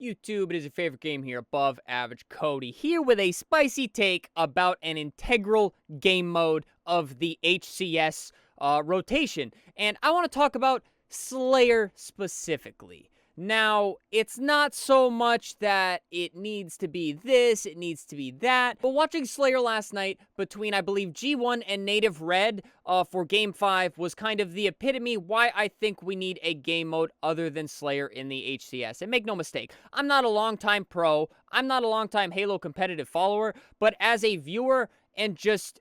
YouTube, it is your favorite game here, Above Average Cody, here with a spicy take about an integral game mode of the HCS rotation. And I want to talk about Slayer specifically. Now, it's not so much that it needs to be this, it needs to be that, but watching Slayer last night between, I believe, G1 and Native Red for Game 5 was kind of the epitome why I think we need a game mode other than Slayer in the HCS. And make no mistake, I'm not a longtime pro, I'm not a longtime Halo competitive follower, but as a viewer and just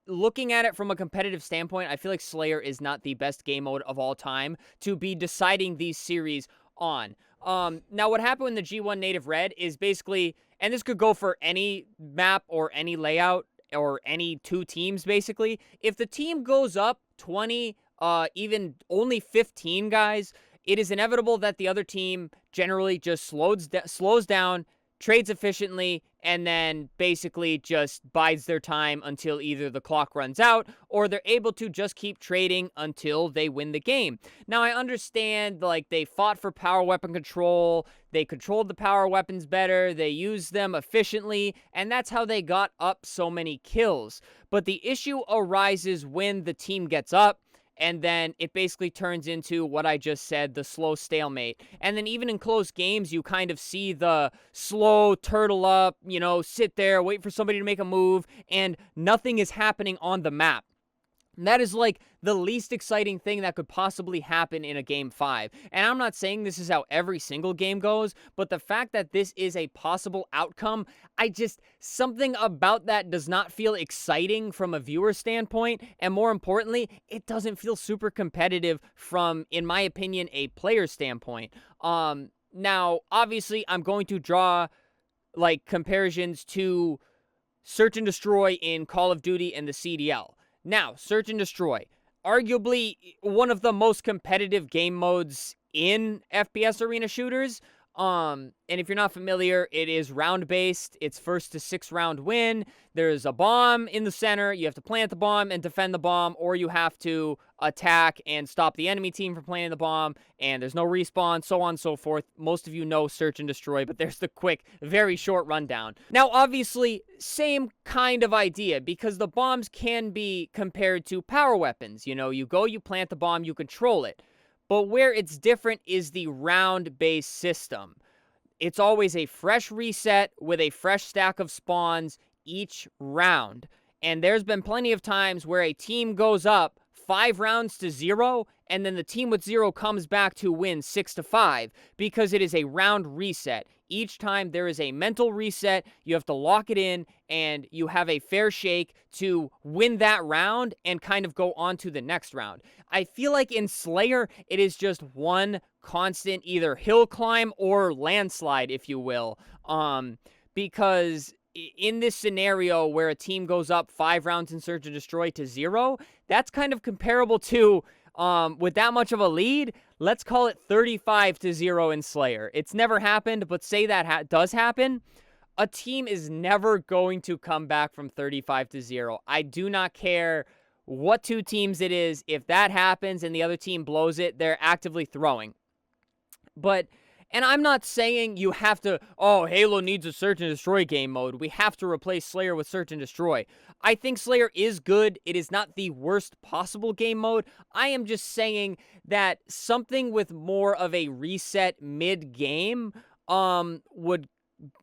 looking at it from a competitive standpoint, I feel like Slayer is not the best game mode of all time to be deciding these series on. Now what happened in the G1 Native Red is basically, and this could go for any map or any layout or any two teams basically, if the team goes up 20, even only 15 guys, it is inevitable that the other team generally just slows down, trades efficiently, and then basically just bides their time until either the clock runs out or they're able to just keep trading until they win the game. Now, I understand, like, they fought for power weapon control, they controlled the power weapons better, they used them efficiently, and that's how they got up so many kills. But the issue arises when the team gets up, and then it basically turns into what I just said, the slow stalemate. And then even in close games, you kind of see the slow turtle up, sit there, wait for somebody to make a move, and nothing is happening on the map. And that is like the least exciting thing that could possibly happen in a game 5. And I'm not saying this is how every single game goes, but the fact that this is a possible outcome, something about that does not feel exciting from a viewer standpoint. And more importantly, it doesn't feel super competitive from, in my opinion, a player standpoint. Now, obviously, I'm going to draw like comparisons to Search and Destroy in Call of Duty and the CDL. Now, Search and Destroy, arguably one of the most competitive game modes in FPS arena shooters. And if you're not familiar, it is round-based. It's first to 6 round win. There's a bomb in the center. You have to plant the bomb and defend the bomb, or you have to attack and stop the enemy team from planting the bomb, and there's no respawn, so on and so forth. Most of you know Search and Destroy, but there's the quick, very short rundown. Now, obviously, same kind of idea, because the bombs can be compared to power weapons. You go, you plant the bomb, you control it. But where it's different is the round-based system. It's always a fresh reset with a fresh stack of spawns each round. And there's been plenty of times where a team goes up 5 rounds to 0, and then the team with 0 comes back to win 6-5 because it is a round reset. Each time there is a mental reset, you have to lock it in, and you have a fair shake to win that round and kind of go on to the next round. I feel like in Slayer, it is just one constant either hill climb or landslide, if you will, because in this scenario where a team goes up 5 rounds in Search and Destroy to 0, that's kind of comparable to, with that much of a lead, let's call it 35-0 in Slayer. It's never happened, but say that does happen, a team is never going to come back from 35-0. I do not care what two teams it is. If that happens and the other team blows it, they're actively throwing. And I'm not saying you have to, Halo needs a Search and Destroy game mode. We have to replace Slayer with Search and Destroy. I think Slayer is good. It is not the worst possible game mode. I am just saying that something with more of a reset mid-game would,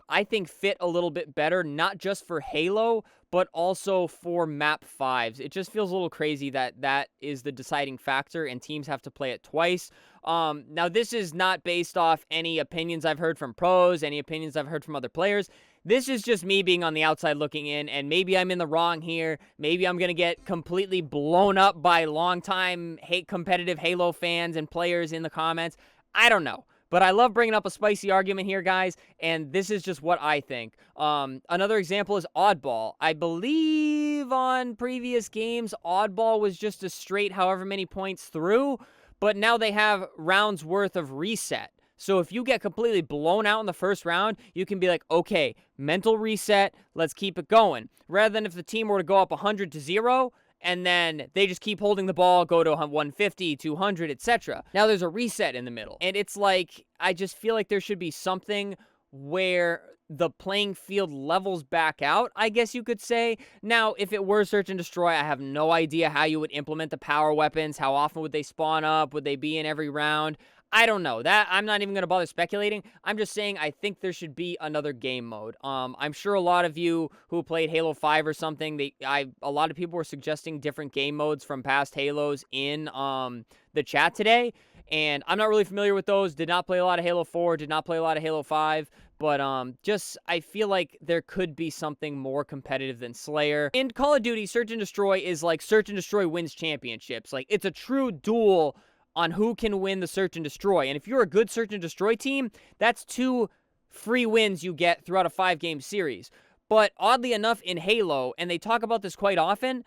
I think, fit a little bit better, not just for Halo, but also for map 5s. It just feels a little crazy that that is the deciding factor and teams have to play it twice. Now, this is not based off any opinions I've heard from pros, any opinions I've heard from other players. This is just me being on the outside looking in, and maybe I'm in the wrong here. Maybe I'm going to get completely blown up by longtime competitive Halo fans and players in the comments. I don't know. But I love bringing up a spicy argument here, guys, and this is just what I think. Another example is Oddball. I believe on previous games, Oddball was just a straight however many points through, but now they have rounds worth of reset. So if you get completely blown out in the first round, you can be like, okay, mental reset, let's keep it going. Rather than if the team were to go up 100-0, and then they just keep holding the ball, go to 150, 200, etc. Now there's a reset in the middle, and it's like, I just feel like there should be something where the playing field levels back out, I guess you could say. Now, if it were search and destroy, I have no idea how you would implement the power weapons. How often would they spawn up? Would they be in every round? I don't know. That I'm not even going to bother speculating. I'm just saying I think there should be another game mode. I'm sure a lot of you who played Halo 5 or something, a lot of people were suggesting different game modes from past Halos in the chat today. And I'm not really familiar with those. Did not play a lot of Halo 4, did not play a lot of Halo 5. But just, I feel like there could be something more competitive than Slayer. In Call of Duty, Search and Destroy is like Search and Destroy wins championships. Like, it's a true duel on who can win the Search and Destroy. And if you're a good Search and Destroy team, that's 2 free wins you get throughout a 5-game series. But oddly enough, in Halo, and they talk about this quite often,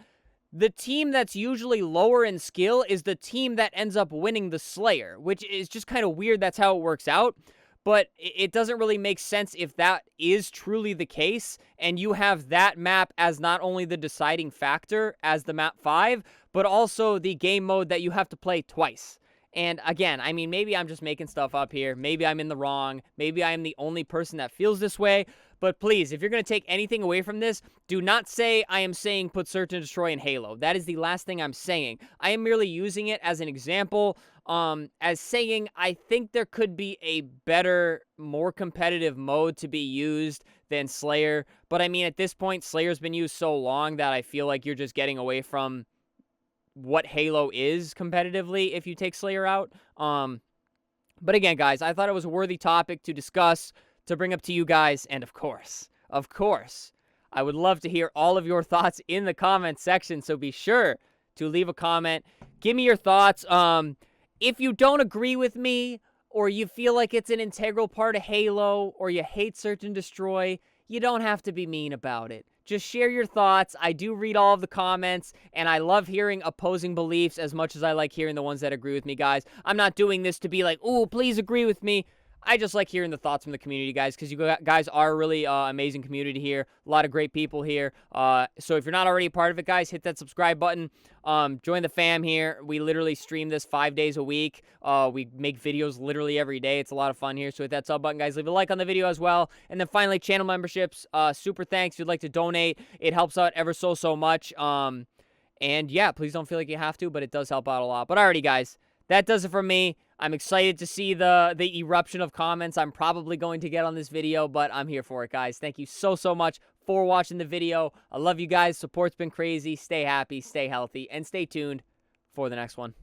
the team that's usually lower in skill is the team that ends up winning the Slayer, which is just kind of weird. That's how it works out. But it doesn't really make sense if that is truly the case, and you have that map as not only the deciding factor as the map 5, but also the game mode that you have to play twice. And again, I mean, maybe I'm just making stuff up here. Maybe I'm in the wrong. Maybe I am the only person that feels this way. But please, if you're going to take anything away from this, do not say I am saying put Search and Destroy in Halo. That is the last thing I'm saying. I am merely using it as an example, as saying I think there could be a better, more competitive mode to be used than Slayer. But I mean, at this point, Slayer's been used so long that I feel like you're just getting away from what Halo is competitively if you take Slayer out. But again, guys, I thought it was a worthy topic to discuss, to bring up to you guys, and of course, I would love to hear all of your thoughts in the comment section, so be sure to leave a comment. Give me your thoughts. If you don't agree with me, or you feel like it's an integral part of Halo, or you hate Search and Destroy, you don't have to be mean about it. Just share your thoughts. I do read all of the comments, and I love hearing opposing beliefs as much as I like hearing the ones that agree with me, guys. I'm not doing this to be like, ooh, please agree with me. I just like hearing the thoughts from the community, guys, because you guys are a really amazing community here. A lot of great people here. So if you're not already a part of it, guys, hit that subscribe button. Join the fam here. We literally stream this 5 days a week. We make videos literally every day. It's a lot of fun here. So hit that sub button, guys. Leave a like on the video as well. And then finally, channel memberships. Super thanks if you'd like to donate. It helps out ever so much. And yeah, please don't feel like you have to, but it does help out a lot. But alrighty, guys. That does it for me. I'm excited to see the eruption of comments I'm probably going to get on this video, but I'm here for it, guys. Thank you so much for watching the video. I love you guys. Support's been crazy. Stay happy, stay healthy, and stay tuned for the next one.